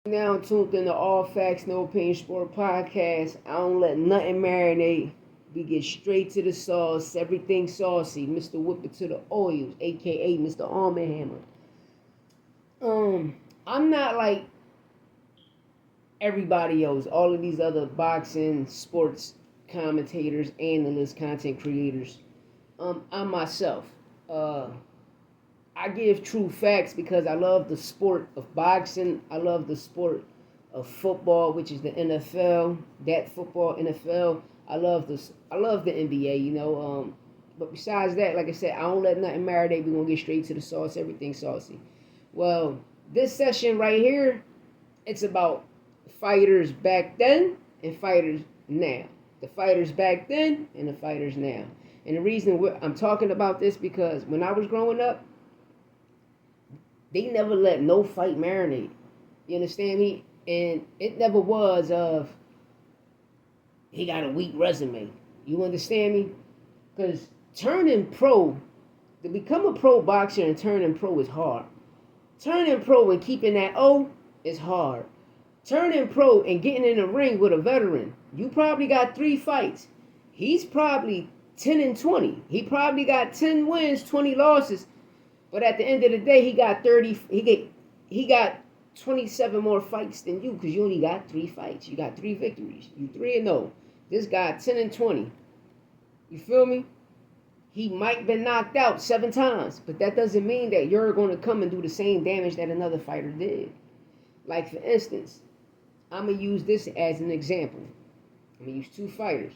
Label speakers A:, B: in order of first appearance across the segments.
A: Now tuned in the All Facts No Pain Sport podcast. I don't let nothing marinate. We get straight to the sauce. Everything saucy. Mr. Whip it to the oils, aka Mr. Arm and Hammer. I'm not like everybody else. All of these other boxing, sports commentators, analysts, content creators. I'm myself. Uh, I give true facts because I love the sport of boxing. I love the sport of football, which is the NFL. That football, NFL. I love this. I love the NBA. But besides that, like I said, I don't let nothing marinate. We're gonna get straight to the sauce. Everything saucy. Well, this session right here, it's about fighters back then and fighters now. The fighters back then and the fighters now. And the reason I'm talking about this because when I was growing up, they never let no fight marinate. You understand me? And it never was of he got a weak resume. You understand me? Because turning pro, to become a pro boxer and turning pro is hard. Turning pro and keeping that O is hard. Turning pro and getting in the ring with a veteran, you probably got 3 fights. He's probably 10 and 20. He probably got 10 wins, 20 losses. But at the end of the day, he got 30. He got 27 more fights than you because you only got 3 fights. You got 3 victories. You 3-0. This guy 10 and 20. You feel me? He might have been knocked out 7 times, but that doesn't mean that you're going to come and do the same damage that another fighter did. Like for instance, I'm gonna use this as an example. I'm gonna use 2 fighters.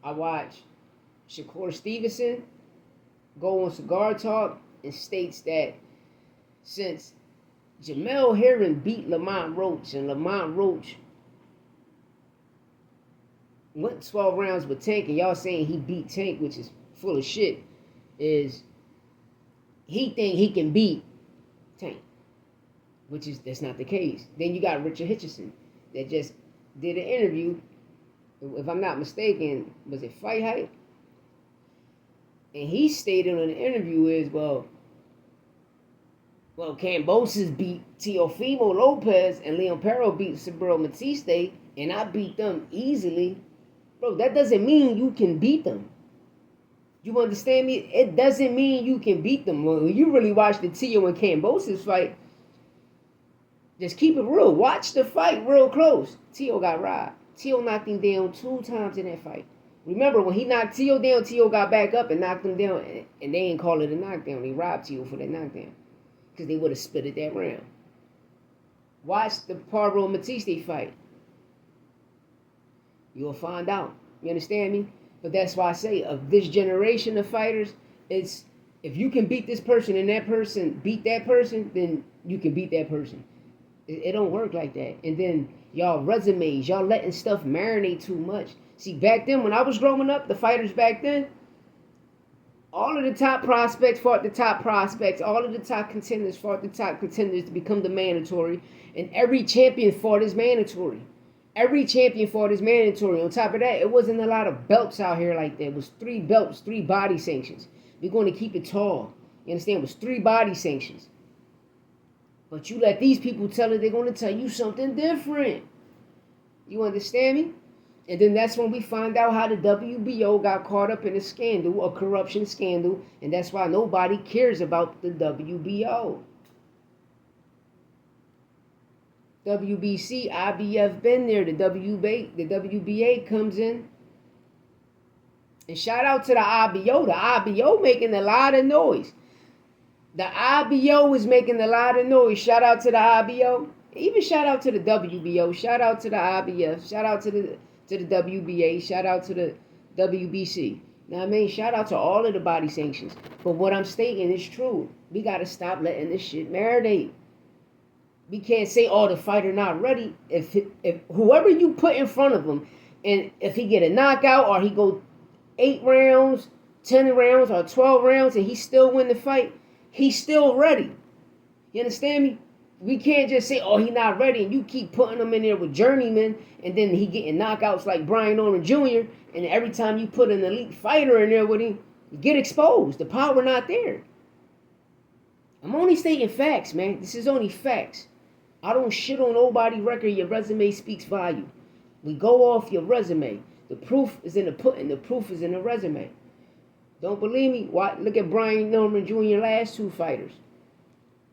A: I watch Shakur Stevenson go on Cigar Talk and states that since Jamel Herring beat Lamont Roach and Lamont Roach went 12 rounds with Tank and y'all saying he beat Tank, which is full of shit, is he think he can beat Tank, which is that's not the case. Then you got Richard Hitchison that just did an interview, if I'm not mistaken, was it Fight Hype? And he stated on the interview is, well, Cambosis beat Teofimo Lopez and Leon Perro beat Saburo Matiste, and I beat them easily. Bro, that doesn't mean you can beat them. You understand me? It doesn't mean you can beat them. When you really watch the Teo and Cambosis fight, just keep it real. Watch the fight real close. Teo got robbed. Teo knocked him down 2 times in that fight. Remember, when he knocked Teo down, Teo got back up and knocked him down, and they didn't call it a knockdown. They robbed Teo for that knockdown because they would have split it that round. Watch the Pablo Matiste fight. You'll find out. You understand me? But that's why I say of this generation of fighters, it's if you can beat this person and that person beat that person, then you can beat that person. It don't work like that. And then y'all resumes, y'all letting stuff marinate too much. See, back then when I was growing up, the fighters back then, all of the top prospects fought the top prospects. All of the top contenders fought the top contenders to become the mandatory. And every champion fought as mandatory. Every champion fought as mandatory. On top of that, it wasn't a lot of belts out here like that. It was 3 belts, 3 body sanctions. We're going to keep it tall. You understand? It was 3 body sanctions. But you let these people tell it, they're going to tell you something different. You understand me? And then that's when we find out how the WBO got caught up in a scandal, a corruption scandal, and that's why nobody cares about the WBO. WBC, IBF been there. The WBA comes in. And shout out to the IBO. The IBO making a lot of noise. The IBO is making a lot of noise. Shout out to the IBO. Even shout out to the WBO. Shout out to the IBF. Shout out to the WBA. Shout out to the WBC. Now, I mean, shout out to all of the body sanctions. But what I'm stating is true. We got to stop letting this shit marinate. We can't say, oh, the fighter not ready. If whoever you put in front of him, and if he get a knockout or he go 8 rounds, 10 rounds, or 12 rounds, and he still win the fight, he's still ready. You understand me? We can't just say, oh, he not ready, and you keep putting him in there with journeymen, and then he getting knockouts like Brian Orman Jr., and every time you put an elite fighter in there with him, you get exposed. The power not there. I'm only stating facts, man. This is only facts. I don't shit on nobody record. Your resume speaks volume. We go off your resume. The proof is in the pudding. The proof is in the resume. Don't believe me? Look at Brian Norman Jr. last two fighters.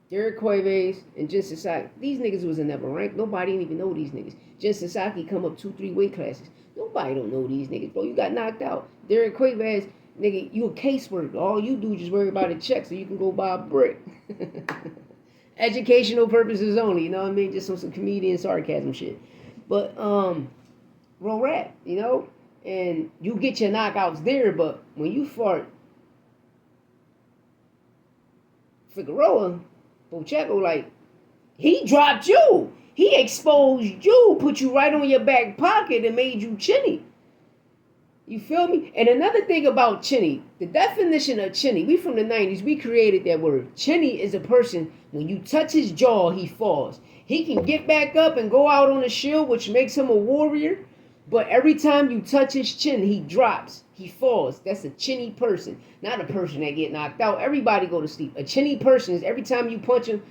A: Derek Cuevas and Jin Sasaki. These niggas was never ranked. Nobody didn't even know these niggas. Jin Sasaki come up 2-3 weight classes. Nobody don't know these niggas, bro. You got knocked out. Derek Cuevas, nigga, you a caseworker. All you do is just worry about a check so you can go buy a brick. Educational purposes only, you know what I mean? Just some comedian sarcasm shit. But real rap, you know? And you get your knockouts there, but when you fought Figueroa, Pacheco, like, he dropped you. He exposed you, put you right on your back pocket and made you chinny. You feel me? And another thing about chinny, the definition of chinny, we from the 90s, we created that word. Chinny is a person, when you touch his jaw, he falls. He can get back up and go out on a shield, which makes him a warrior. But every time you touch his chin, he drops. He falls. That's a chinny person. Not a person that get knocked out. Everybody go to sleep. A chinny person is every time you punch him,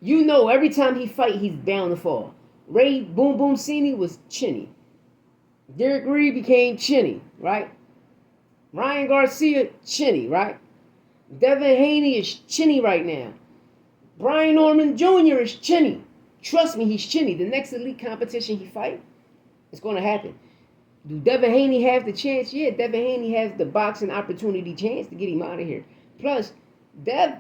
A: you know every time he fight, he's bound to fall. Ray Boom Boom Cini was chinny. Derek Reed became chinny, right? Ryan Garcia, chinny, right? Devin Haney is chinny right now. Brian Norman Jr. is chinny. Trust me, he's chinny. The next elite competition he fight, it's going to happen. Do Devin Haney have the chance? Yeah, Devin Haney has the boxing opportunity chance to get him out of here. Plus, Dev,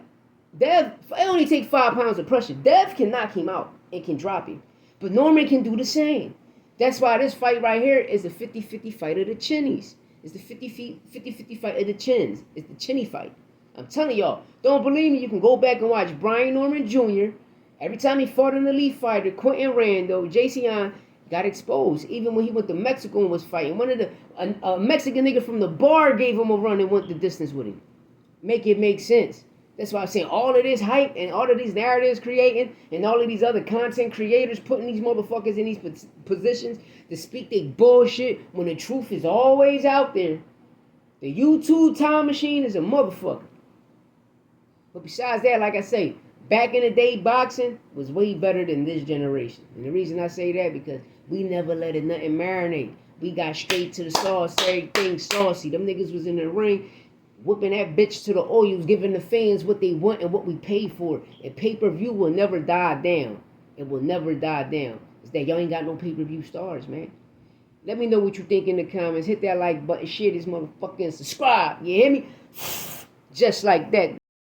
A: it only take 5 pounds of pressure. Dev can knock him out and can drop him. But Norman can do the same. That's why this fight right here is a 50-50 fight of the chinnies. It's the 50-50 fight of the chins. It's the chinny fight. I'm telling y'all, don't believe me, you can go back and watch Brian Norman Jr. Every time he fought an elite fighter, Quentin Rando, JCon got exposed. Even when he went to Mexico and was fighting. One of a Mexican nigga from the bar gave him a run and went the distance with him. Make it make sense. That's why I'm saying all of this hype and all of these narratives creating and all of these other content creators putting these motherfuckers in these positions to speak their bullshit when the truth is always out there. The YouTube time machine is a motherfucker. But besides that, like I say, back in the day, boxing was way better than this generation. And the reason I say that, because we never let it nothing marinate. We got straight to the sauce, everything saucy. Them niggas was in the ring, whipping that bitch to the oils, giving the fans what they want and what we paid for. And pay-per-view will never die down. It will never die down. It's that y'all ain't got no pay-per-view stars, man. Let me know what you think in the comments. Hit that like button, share this motherfucker, and subscribe. You hear me? Just like that.